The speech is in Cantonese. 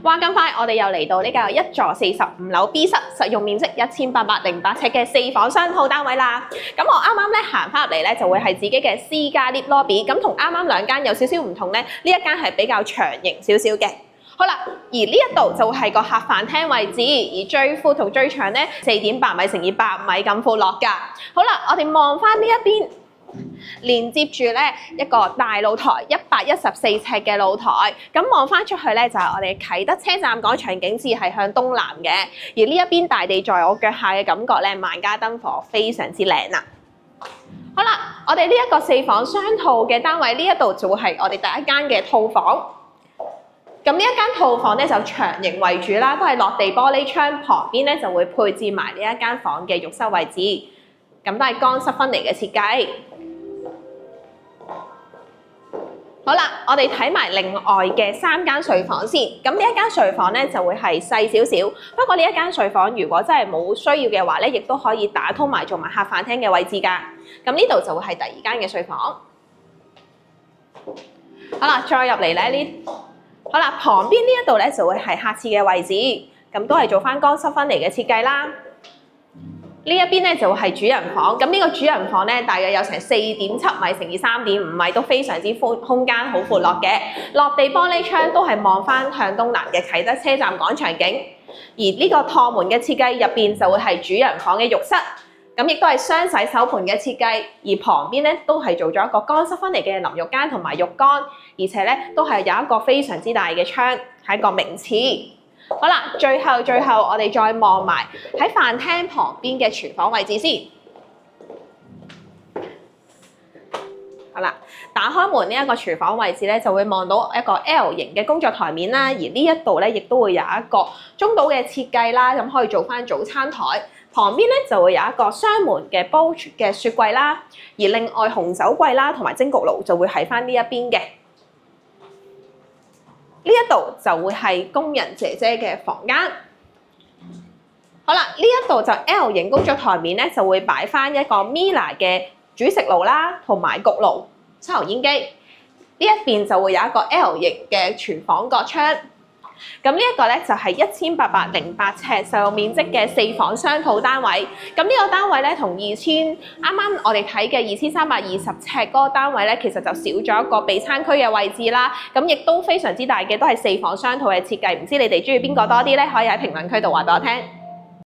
話咁快，我哋又嚟到呢個一座45樓 B 室，實用面積1808尺嘅4房雙套單位啦。咁我啱啱咧行翻入嚟咧，就會係自己嘅私家 lift lobby。咁同啱啱兩間有少少唔同咧，呢一間係比較長型少少嘅。好啦，而呢一度就係個客飯廳位置，而最闊同最長咧4.8米乘以8米咁闊落㗎。好啦，我哋望翻呢一邊。連接住咧一個大露台，114尺嘅露台，咁望翻出去咧就係我哋啟德車站廣場景緻係向東南嘅，而呢一邊大地在我腳下嘅感覺咧，萬家燈火非常之靚啦。好啦，我哋呢一個4房雙套嘅單位，呢一度就會係我哋第一間嘅套房。咁呢一間套房咧就長型為主啦，都係落地玻璃窗，旁邊咧就會配置埋呢一間房嘅浴室位置，咁都係乾濕分離嘅設計。好啦，我哋睇埋另外嘅3間睡房先。咁呢一間睡房咧就會係細少少，不過呢一間睡房如果真係冇需要嘅話咧，亦都可以打通埋做埋客飯廳嘅位置㗎。咁呢度就會係第2間嘅睡房。好啦，再入嚟咧好啦，旁邊呢一度咧就會係客廁嘅位置，咁都係做翻乾濕分離嘅設計啦。呢一邊咧就係主人房，咁呢個主人房咧大約有成4.7米乘以3.5米，都非常之寬，空間好闊落嘅。落地玻璃窗都係望翻向東南嘅啟德車站廣場景。而呢個趟門嘅設計入邊就會係主人房嘅浴室，咁亦都係雙洗手盆嘅設計。而旁邊咧都係做咗一個乾濕分離嘅淋浴間同埋浴缸，而且咧都係有一個非常之大嘅窗，係一個明廁。好啦，最後我哋再望埋喺飯廳旁邊嘅廚房位置先。好啦，打開門呢一個廚房位置咧，就會望到一個 L 型嘅工作台面啦。而呢一度咧，亦都會有一個中島嘅設計啦，咁可以做翻早餐台。旁邊咧就會有一個雙門嘅煲嘅雪櫃啦。而另外紅酒櫃啦同埋蒸焗爐就會喺翻呢一邊嘅。呢一度就會係工人姐姐嘅房間。好啦，呢一度就 L 型工作台面咧，就會擺翻一個 Miele 嘅煮食爐啦，同埋焗爐、抽油煙機。呢一邊就會有一個 L 型嘅廚房角窗。咁呢一個咧就係1808尺實用面積嘅4房雙套單位。咁呢個單位咧同啱啱我哋睇嘅2320尺嗰個單位咧，其實就少咗一個備餐區嘅位置啦。咁亦都非常之大嘅，都係4房雙套嘅設計。唔知你哋中意邊個多啲咧？可以喺評論區度話俾我聽。